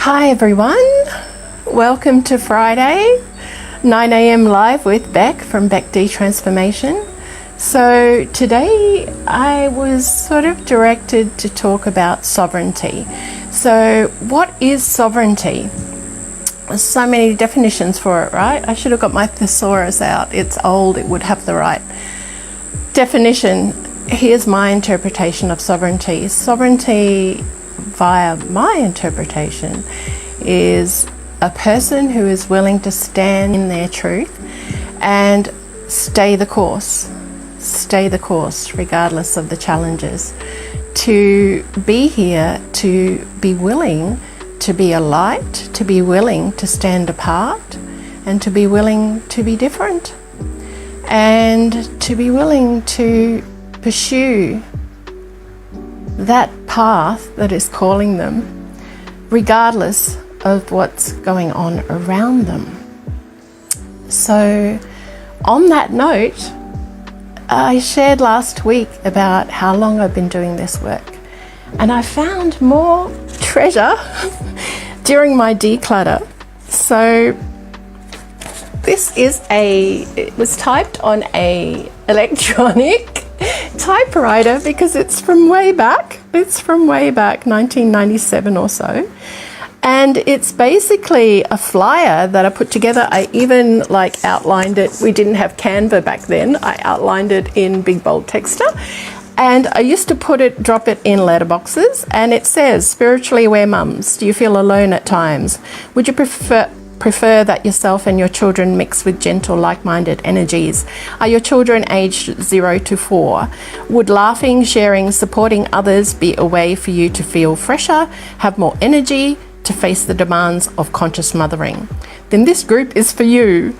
Hi everyone, welcome to Friday, 9 a.m. live with Beck from Beck D Transformation. So today I was sort of directed to talk about sovereignty. So what is sovereignty? There's so many definitions for it, right? I should have got my thesaurus out. It's old, it would have the right definition. Here's my interpretation of sovereignty. Sovereignty, via my interpretation, is a person who is willing to stand in their truth and stay the course regardless of the challenges, to be here, to be willing to be a light, to be willing to stand apart, and to be willing to be different, and to be willing to pursue that path that is calling them, regardless of what's going on around them. So on that note, I shared last week about how long I've been doing this work, and I found more treasure during my declutter. So it was typed on a electronic typewriter because it's from way back 1997 or so, and it's basically a flyer that I put together. I even outlined it. We didn't have Canva back then. I outlined it in big bold texter, and I used to drop it in letterboxes, and it says, spiritually aware mums, do you feel alone at times? Would you prefer that yourself and your children mix with gentle, like-minded energies? Are your children aged 0 to 4? Would laughing, sharing, supporting others be a way for you to feel fresher, have more energy to face the demands of conscious mothering? Then this group is for you.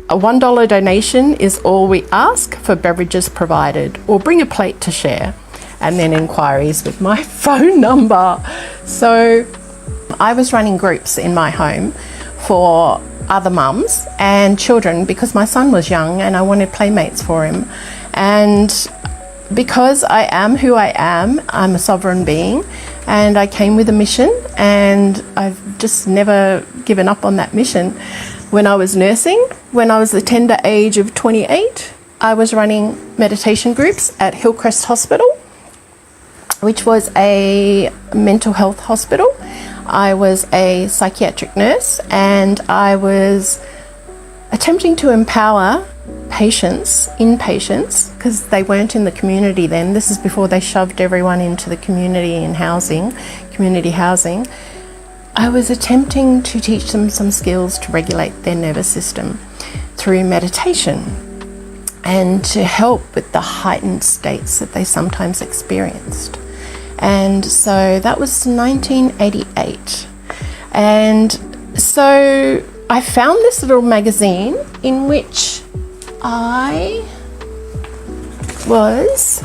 A $1 donation is all we ask, for beverages provided, or bring a plate to share. And then inquiries with my phone number. So I was running groups in my home for other mums and children because my son was young and I wanted playmates for him. And because I am who I am, I'm a sovereign being, and I came with a mission, and I've just never given up on that mission. When I was nursing, when I was the tender age of 28, I was running meditation groups at Hillcrest Hospital, which was a mental health hospital. I was a psychiatric nurse, and I was attempting to empower inpatients, because they weren't in the community then. This is before they shoved everyone into the community housing. I was attempting to teach them some skills to regulate their nervous system through meditation and to help with the heightened states that they sometimes experienced. And so that was 1988. And so I found this little magazine in which I was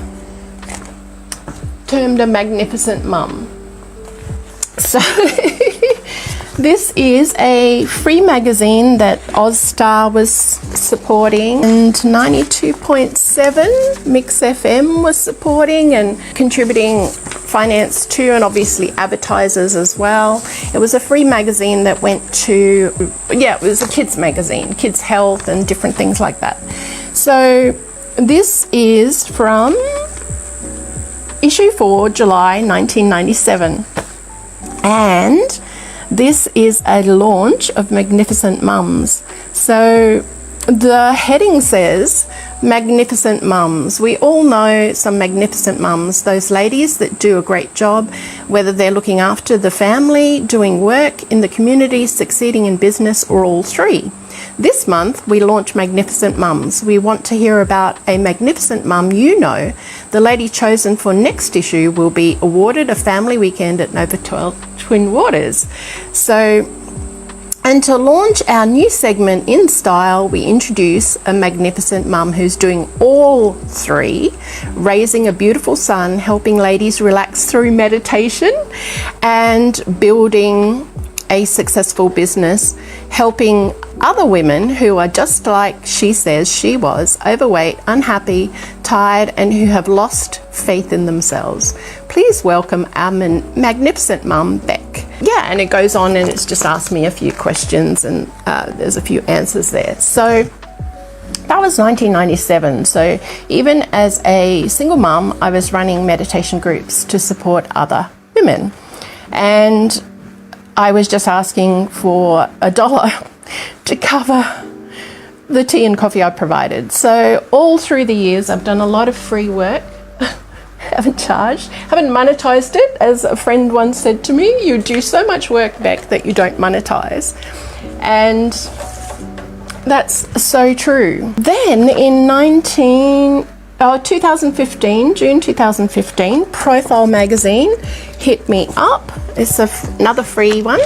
termed a magnificent mum. So this is a free magazine that Ozstar was supporting, and 92.7 Mix FM was supporting and contributing finance to, and obviously advertisers as well. It was a free magazine that went to, it was a kids magazine, kids health and different things like that. So this is from issue 4, July 1997. And this is a launch of Magnificent Mums. So the heading says, Magnificent Mums. We all know some magnificent mums, those ladies that do a great job, whether they're looking after the family, doing work in the community, succeeding in business, or all three. This month, we launch Magnificent Mums. We want to hear about a magnificent mum you know. The lady chosen for next issue will be awarded a family weekend at Nova Twin Waters. So, and to launch our new segment in style, we introduce a magnificent mum who's doing all three, raising a beautiful son, helping ladies relax through meditation, and building a successful business, helping other women who are just like she says she was, overweight, unhappy, tired, and who have lost faith in themselves. Please welcome our magnificent mum, Beck. Yeah, and it goes on and it's just asked me a few questions, and there's a few answers there. So that was 1997. So even as a single mum, I was running meditation groups to support other women. And I was just asking for $1 to cover the tea and coffee I provided. So all through the years, I've done a lot of free work. Haven't charged, haven't monetized it. As a friend once said to me, you do so much work, Beck, that you don't monetize. And that's so true. Then in 2015, June 2015, Profile magazine hit me up. It's another free one,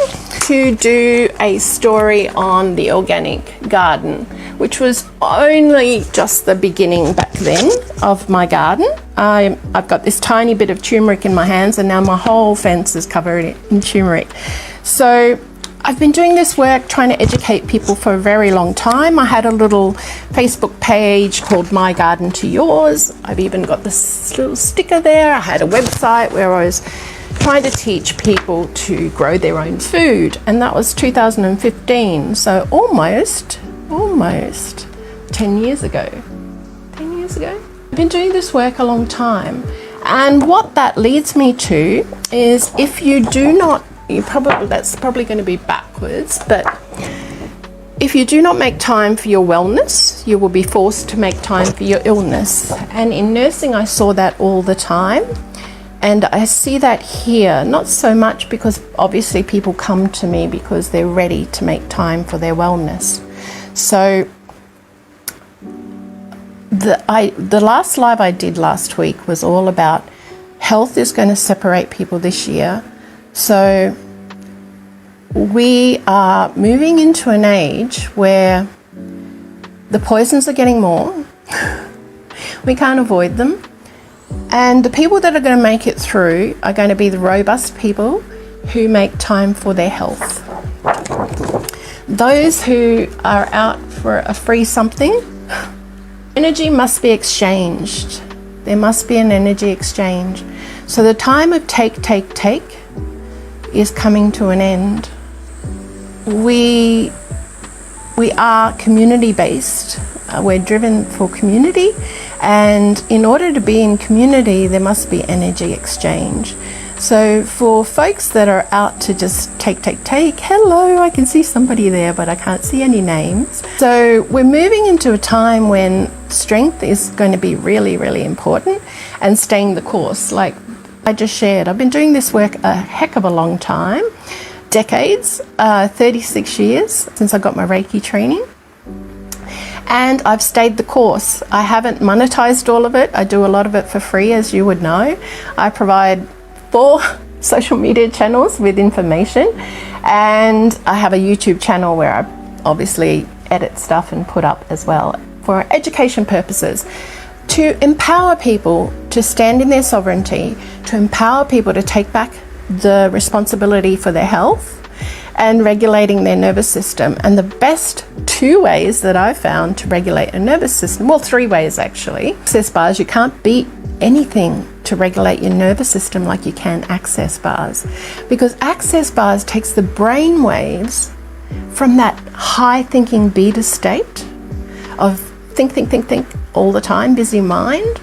to do a story on the organic garden, which was only just the beginning back then of my garden. I've got this tiny bit of turmeric in my hands, and now my whole fence is covered in turmeric. So I've been doing this work trying to educate people for a very long time. I had a little Facebook page called My Garden to Yours. I've even got this little sticker there. I had a website where I was trying to teach people to grow their own food, and that was 2015. So almost 10 years ago. 10 years ago? I've been doing this work a long time. And what that leads me to is, if you do not, that's probably going to be backwards, but if you do not make time for your wellness, you will be forced to make time for your illness. And in nursing, I saw that all the time. And I see that here, not so much because obviously people come to me because they're ready to make time for their wellness. So the last live I did last week was all about health is going to separate people this year. So we are moving into an age where the poisons are getting more. We can't avoid them. And the people that are going to make it through are going to be the robust people who make time for their health. Those who are out for a free something, energy must be exchanged. There must be an energy exchange. So the time of take is coming to an end. We are community-based. We're driven for community, and in order to be in community, there must be energy exchange. So for folks that are out to just take, hello, I can see somebody there, but I can't see any names. So we're moving into a time when strength is going to be really, really important, and staying the course. Like I just shared, I've been doing this work a heck of a long time, decades, 36 years since I got my Reiki training. And I've stayed the course. I haven't monetized all of it. I do a lot of it for free, as you would know. I provide 4 social media channels with information, and I have a YouTube channel where I obviously edit stuff and put up as well for education purposes, to empower people to stand in their sovereignty, to empower people to take back the responsibility for their health and regulating their nervous system. And the best 2 ways that I've found to regulate a nervous system, well, 3 ways actually. Access bars, you can't beat anything to regulate your nervous system like you can access bars, because access bars takes the brain waves from that high thinking beta state of think all the time, busy mind,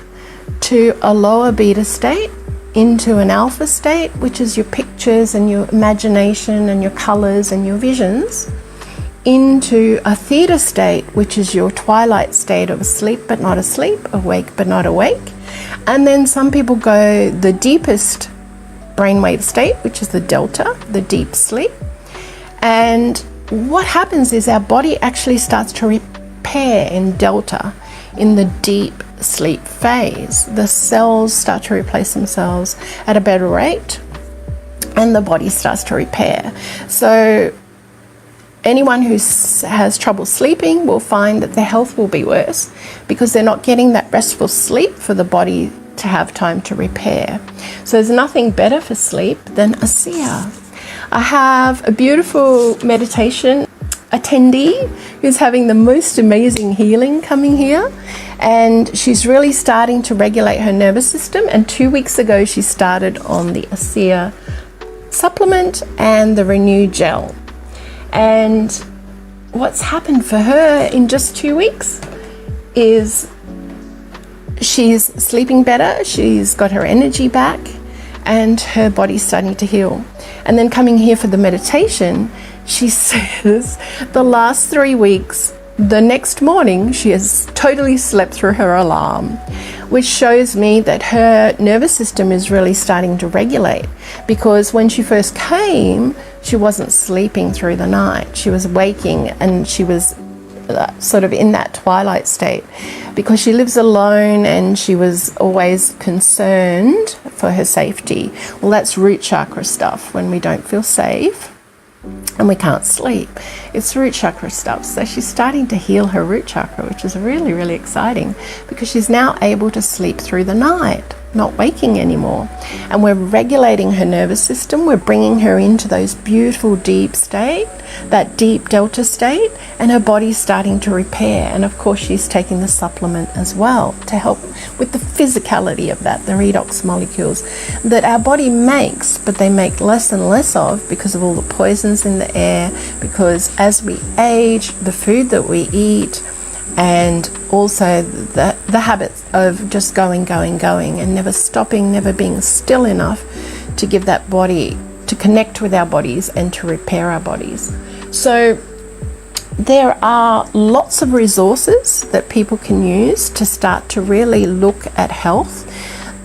to a lower beta state, into an alpha state, which is your pictures and your imagination and your colors and your visions, into a theta state, which is your twilight state of asleep but not asleep, awake but not awake. And then some people go the deepest brainwave state, which is the delta, the deep sleep. And what happens is our body actually starts to repair in delta, in the deep sleep phase. The cells start to replace themselves at a better rate, and the body starts to repair. So anyone who has trouble sleeping will find that their health will be worse, because they're not getting that restful sleep for the body to have time to repair. So there's nothing better for sleep than a seer. I have a beautiful meditation attendee who's having the most amazing healing coming here, And she's really starting to regulate her nervous system. And 2 weeks ago, she started on the ASEA supplement and the Renew gel. And what's happened for her in just 2 weeks is she's sleeping better, she's got her energy back, and her body's starting to heal. And then coming here for the meditation, she says the last 3 weeks, the next morning, she has totally slept through her alarm, which shows me that her nervous system is really starting to regulate, because when she first came, she wasn't sleeping through the night. She was waking, and she was sort of in that twilight state because she lives alone and she was always concerned for her safety. Well, that's root chakra stuff. When we don't feel safe and we can't sleep, it's root chakra stuff. So she's starting to heal her root chakra, which is really, really exciting, because she's now able to sleep through the night, not waking anymore. And we're regulating her nervous system. We're bringing her into those beautiful deep state, that deep delta state, and her body's starting to repair. And of course, she's taking the supplement as well to help with the physicality of that, the redox molecules that our body makes, but they make less and less of because of all the poisons in the air, because as we age, the food that we eat, and also the habits of just going and never stopping, never being still enough to give that body, to connect with our bodies and to repair our bodies. So there are lots of resources that people can use to start to really look at health.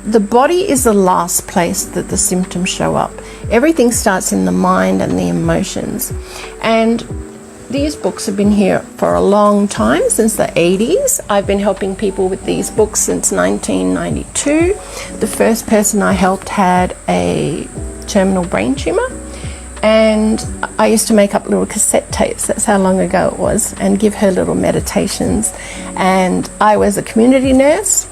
The body is the last place that the symptoms show up. Everything starts in the mind and the emotions. And these books have been here for a long time, since the 80s. I've been helping people with these books since 1992. The first person I helped had a terminal brain tumor, and I used to make up little cassette tapes, that's how long ago it was, and give her little meditations. And I was a community nurse,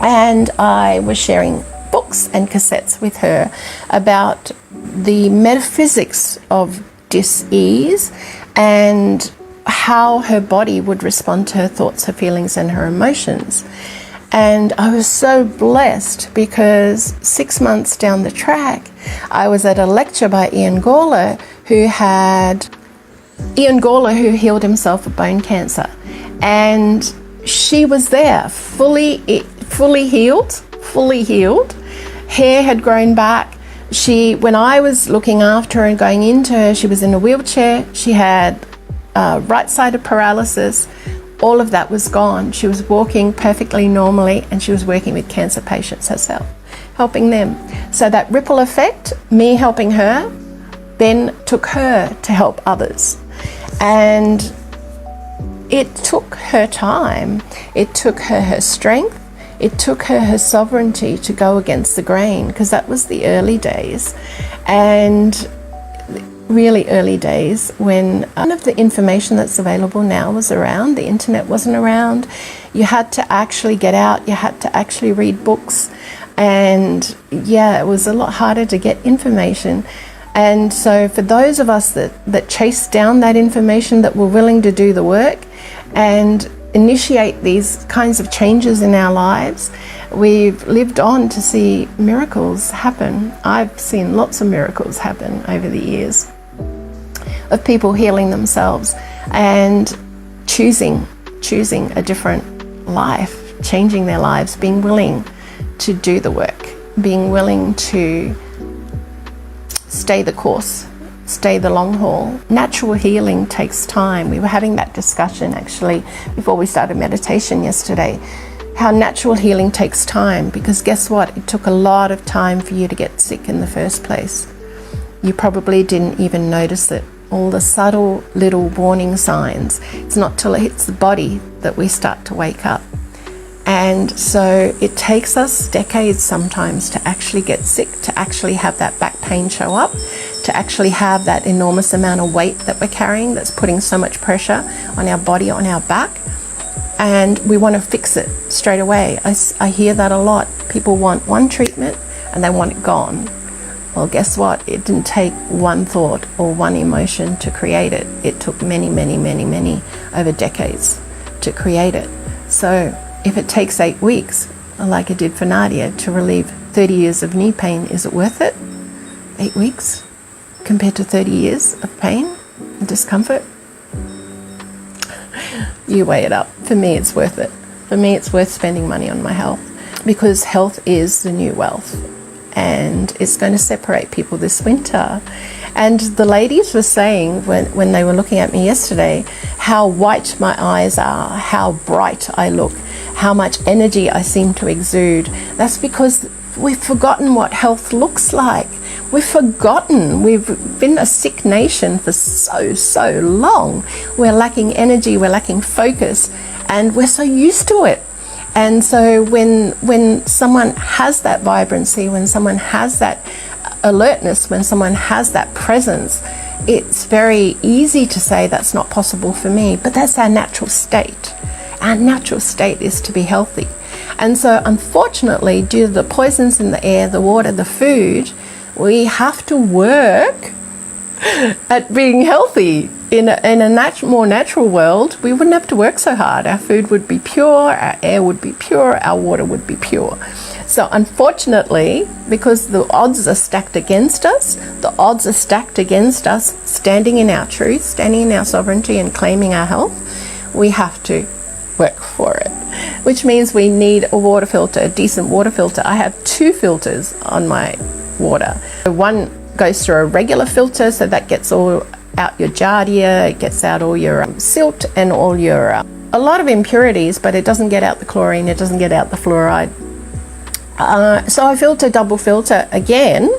and I was sharing books and cassettes with her about the metaphysics of dis-ease and how her body would respond to her thoughts, her feelings, and her emotions. And I was so blessed because 6 months down the track, I was at a lecture by Ian Gawler, who healed himself of bone cancer. And she was there, fully healed. Hair had grown back. When I was looking after her and going into her, she was in a wheelchair. She had right-sided paralysis. All of that was gone. She was walking perfectly normally, and she was working with cancer patients herself, helping them. So that ripple effect, me helping her, then took her to help others. And it took her time. It took her strength. It took her sovereignty to go against the grain, because that was the early days, and really early days when none of the information that's available now was around. The internet wasn't around. You had to actually get out. You had to actually read books. And yeah, it was a lot harder to get information. And so for those of us that chased down that information, that were willing to do the work and initiate these kinds of changes in our lives, we've lived on to see miracles happen. I've seen lots of miracles happen over the years of people healing themselves and choosing a different life, changing their lives, being willing to do the work, being willing to stay the course, stay the long haul. Natural healing takes time. We were having that discussion actually before we started meditation yesterday, how natural healing takes time, because guess what? It took a lot of time for you to get sick in the first place. You probably didn't even notice it. All the subtle little warning signs. It's not till it hits the body that we start to wake up. And so it takes us decades sometimes to actually get sick, to actually have that back pain show up, to actually have that enormous amount of weight that we're carrying that's putting so much pressure on our body, on our back. And we want to fix it straight away. I hear that a lot. People want one treatment and they want it gone. Well, guess what? It didn't take one thought or one emotion to create it. It took many over decades to create it. So if it takes 8 weeks, like it did for Nadia, to relieve 30 years of knee pain, is it worth it? 8 weeks compared to 30 years of pain and discomfort? You weigh it up. For me, it's worth it. For me, it's worth spending money on my health, because health is the new wealth, and it's going to separate people this winter. And the ladies were saying when they were looking at me yesterday, how white my eyes are, how bright I look, how much energy I seem to exude. That's because we've forgotten what health looks like. We've forgotten. We've been a sick nation for so long. We're lacking energy, we're lacking focus, and we're so used to it. And so when someone has that vibrancy, when someone has that alertness, when someone has that presence, it's very easy to say that's not possible for me, but that's our natural state. Our natural state is to be healthy. And so unfortunately, due to the poisons in the air, the water, the food, we have to work at being healthy. In a more natural world, we wouldn't have to work so hard. Our food would be pure, our air would be pure, our water would be pure. So unfortunately, because the odds are stacked against us, standing in our truth, standing in our sovereignty and claiming our health, we have to work for it, which means we need a water filter, a decent water filter. I have 2 filters on my water. One goes through a regular filter, so that gets all out your giardia, it gets out all your silt and all your a lot of impurities, but it doesn't get out the chlorine, it doesn't get out the fluoride. So I double filter again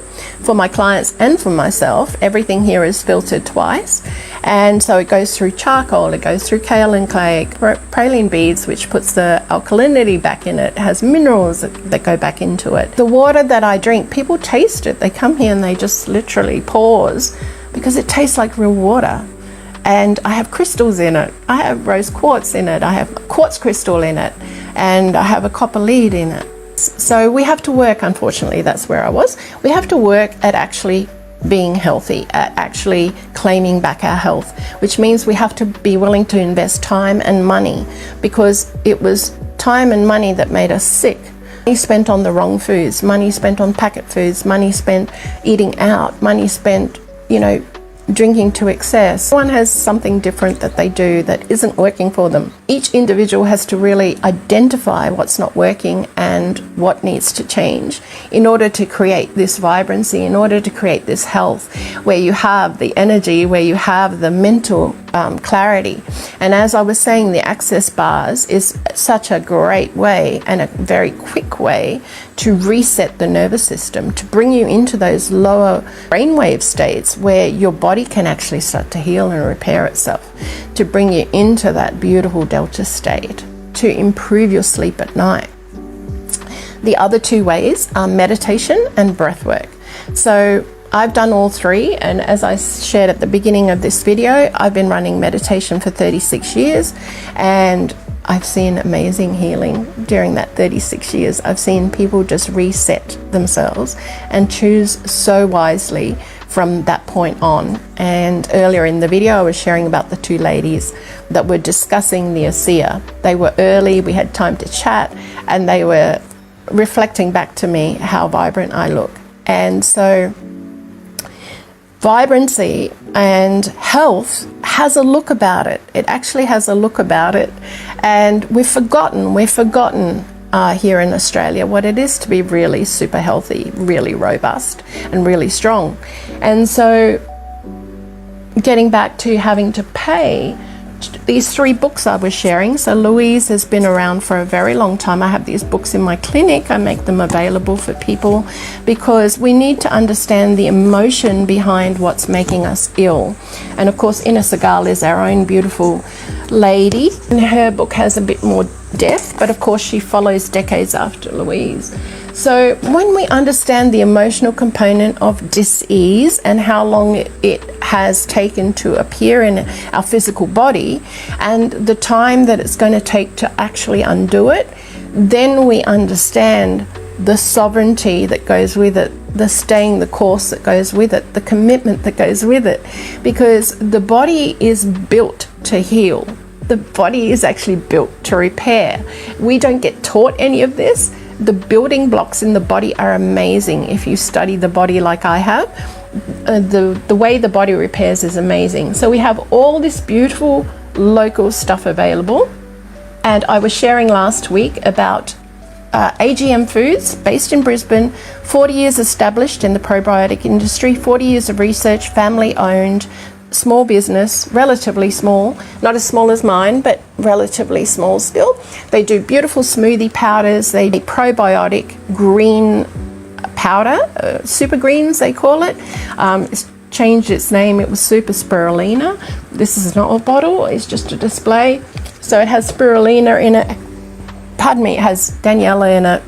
for my clients and for myself. Everything here is filtered twice, and so it goes through charcoal, it goes through kaolin clay, praline beads, which puts the alkalinity back in it, has minerals that go back into it. The water that I drink, people taste it. They come here and they just literally pause, because it tastes like real water. And I have crystals in it. I have rose quartz in it. I have quartz crystal in it. And I have a copper lead in it. So we have to work, unfortunately, that's where I was. We have to work at actually being healthy, at actually claiming back our health, which means we have to be willing to invest time and money, because it was time and money that made us sick. Money spent on the wrong foods, money spent on packet foods, money spent eating out, money spent, drinking to excess. Everyone has something different that they do that isn't working for them. Each individual has to really identify what's not working and what needs to change in order to create this vibrancy, in order to create this health, where you have the energy, where you have the mental clarity. And as I was saying, the access bars is such a great way and a very quick way to reset the nervous system, to bring you into those lower brainwave states where your body can actually start to heal and repair itself, to bring you into that beautiful delta state, to improve your sleep at night. The other 2 ways are meditation and breath work. So I've done all 3, and as I shared at the beginning of this video, I've been running meditation for 36 years, and I've seen amazing healing during that 36 years. I've seen people just reset themselves and choose so wisely from that point on. And earlier in the video, I was sharing about the 2 ladies that were discussing the ASEA. They were early, we had time to chat, and they were reflecting back to me how vibrant I look. And so vibrancy and health has a look about it. It actually has a look about it. And we've forgotten here in Australia what it is to be really super healthy, really robust and really strong. And so getting back to having to pay, these 3 books I was sharing. So Louise has been around for a very long time. I have these books in my clinic. I make them available for people because we need to understand the emotion behind what's making us ill. And of course, Ina Segal is our own beautiful lady, and her book has a bit more depth, but of course she follows decades after Louise. So when we understand the emotional component of dis-ease and how long it has taken to appear in our physical body and the time that it's going to take to actually undo it, then we understand the sovereignty that goes with it, the staying the course that goes with it, the commitment that goes with it, because the body is built to heal. The body is actually built to repair. We don't get taught any of this. The building blocks in the body are amazing. If you study the body like I have, the way the body repairs is amazing. So we have all this beautiful local stuff available. And I was sharing last week about AGM Foods, based in Brisbane, 40 years established in the probiotic industry, 40 years of research, family owned, small business, relatively small, not as small as mine, but relatively small still. They do beautiful smoothie powders. They do probiotic green powder, super greens they call it. It's changed its name. It was Super Spirulina. This is not a bottle, it's just a display. So it has spirulina in it. Pardon me, it has Daniela in it.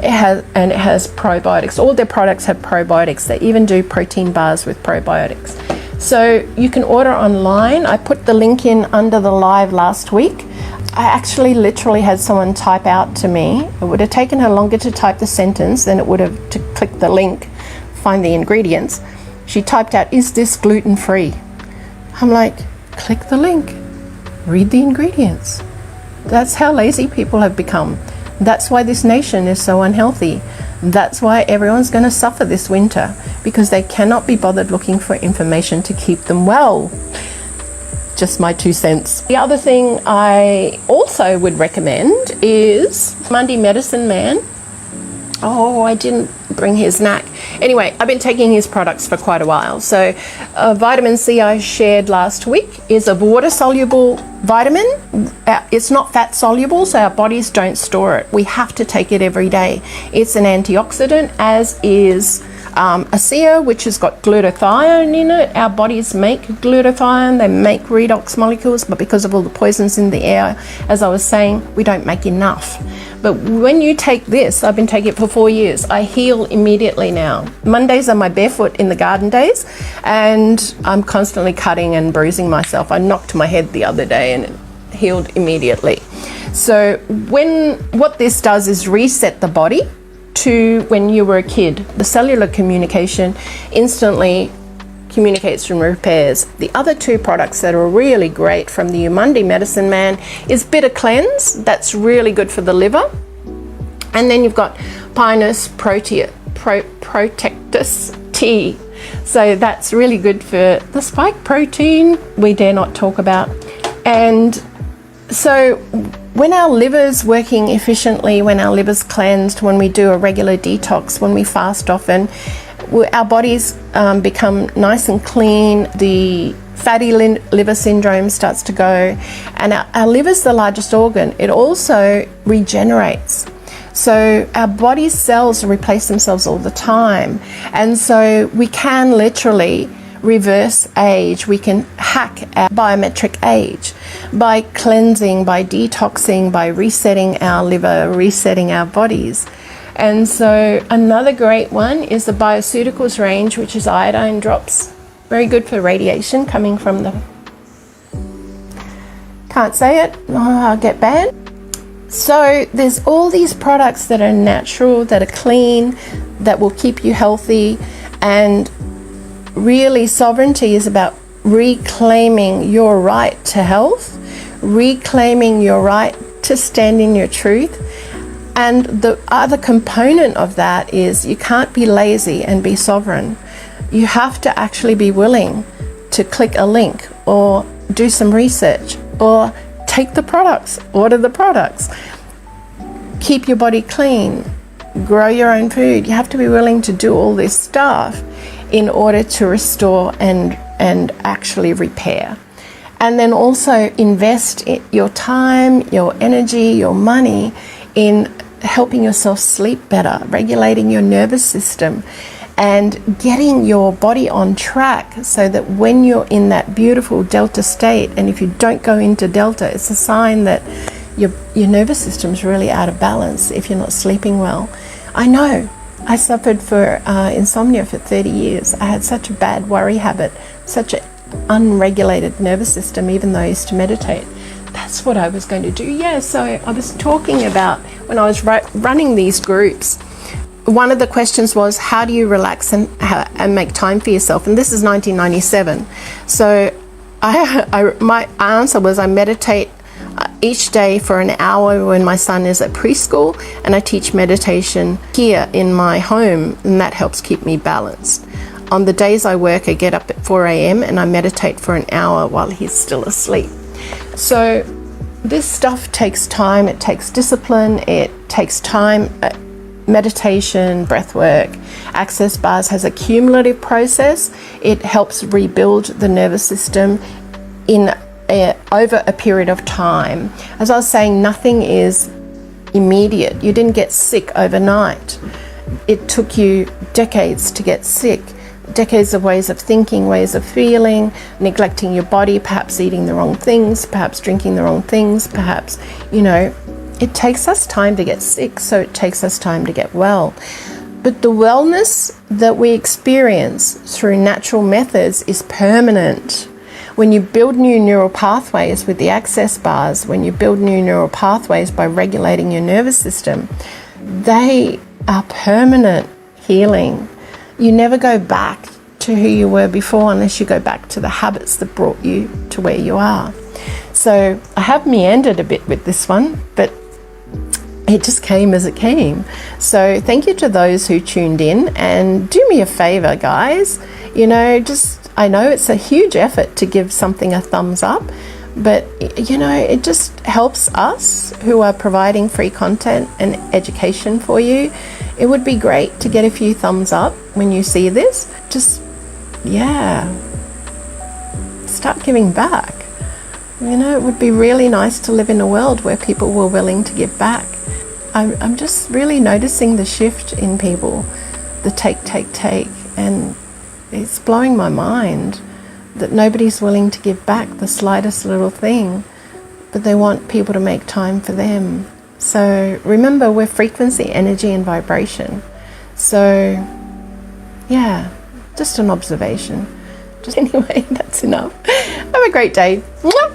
It has probiotics. All their products have probiotics. They even do protein bars with probiotics. So you can order online. I put the link in under the live last week. I actually literally had someone type out to me. It would have taken her longer to type the sentence than it would have to click the link, find the ingredients. She typed out, "Is this gluten-free?" I'm like, click the link, read the ingredients. That's how lazy people have become. That's why this nation is so unhealthy. That's why everyone's going to suffer this winter, because they cannot be bothered looking for information to keep them well. Just my 2 cents. The other thing I also would recommend is Monday Medicine Man. Oh, I didn't bring his knack. Anyway, I've been taking his products for quite a while. So vitamin C I shared last week is a water-soluble vitamin. It's not fat-soluble, so our bodies don't store it. We have to take it every day. It's an antioxidant, as is ASEA, which has got glutathione in it. Our bodies make glutathione, they make redox molecules, but because of all the poisons in the air, as I was saying, we don't make enough. But when you take this, I've been taking it for 4 years, I heal immediately now. Mondays are my barefoot in the garden days, and I'm constantly cutting and bruising myself. I knocked my head the other day and it healed immediately. So what this does is reset the body to when you were a kid. The cellular communication instantly communicates and repairs. The other two products that are really great from the Monday Medicine Man is Bitter Cleanse. That's really good for the liver. And then you've got Pinus Protectus Tea. So that's really good for the spike protein we dare not talk about. And so when our liver's working efficiently, when our liver's cleansed, when we do a regular detox, when we fast often, our bodies become nice and clean. The fatty liver syndrome starts to go, and our liver's the largest organ. It also regenerates. So our body's cells replace themselves all the time, and so we can literally reverse age. We can hack our biometric age by cleansing, by detoxing, by resetting our liver, resetting our bodies. And so another great one is the Bioceuticals range, which is iodine drops. Very good for radiation coming from the... Can't say it, I'll get banned. So there's all these products that are natural, that are clean, that will keep you healthy. And really, sovereignty is about reclaiming your right to health, reclaiming your right to stand in your truth. And the other component of that is you can't be lazy and be sovereign. You have to actually be willing to click a link or do some research or take the products, order the products, keep your body clean, grow your own food. You have to be willing to do all this stuff in order to restore and actually repair. And then also invest your time, your energy, your money in helping yourself sleep better, regulating your nervous system, and getting your body on track so that when you're in that beautiful delta state, and if you don't go into delta, it's a sign that your nervous system's really out of balance if you're not sleeping well. I know. I suffered for insomnia for 30 years. I had such a bad worry habit, such an unregulated nervous system, even though I used to meditate. That's what I was going to do. Yeah, so I was talking about when I was running these groups, one of the questions was, how do you relax and make time for yourself? And this is 1997. So my answer was I meditate each day for an hour when my son is at preschool, and I teach meditation here in my home, and that helps keep me balanced. On the days I work, I get up at 4 a.m. and I meditate for an hour while he's still asleep. So this stuff takes time, it takes discipline, it takes time. Meditation, breath work, access bars has a cumulative process. It helps rebuild the nervous system over a period of time. As I was saying, nothing is immediate. You didn't get sick overnight. It took you decades to get sick. Decades of ways of thinking, ways of feeling, neglecting your body, perhaps eating the wrong things, perhaps drinking the wrong things, perhaps, it takes us time to get sick, so it takes us time to get well. But the wellness that we experience through natural methods is permanent. When you build new neural pathways with the access bars, when you build new neural pathways by regulating your nervous system, they are permanent healing. You never go back to who you were before unless you go back to the habits that brought you to where you are. So I have meandered a bit with this one, but it just came as it came. So thank you to those who tuned in, and do me a favor, guys. I know it's a huge effort to give something a thumbs up, but it just helps us who are providing free content and education for you. It would be great to get a few thumbs up when you see this. Just, start giving back. It would be really nice to live in a world where people were willing to give back. I'm just really noticing the shift in people, the take, and it's blowing my mind that nobody's willing to give back the slightest little thing, but they want people to make time for them. So remember, we're frequency, energy, and vibration. So just an observation. Just anyway, that's enough. Have a great day.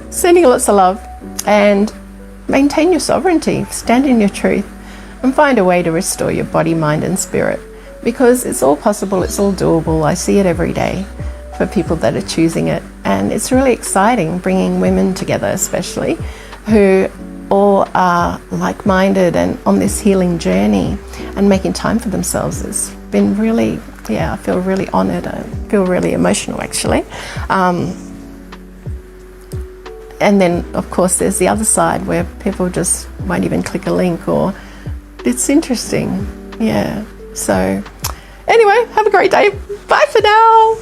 Sending lots of love, and maintain your sovereignty, stand in your truth, and find a way to restore your body, mind, and spirit, because it's all possible, it's all doable. I see it every day for people that are choosing it, and it's really exciting bringing women together, especially who all are like-minded and on this healing journey and making time for themselves. It's been really, I feel really honored. I feel really emotional, actually. And then, of course, there's the other side where people just won't even click a link, or it's interesting. So anyway, have a great day. Bye for now.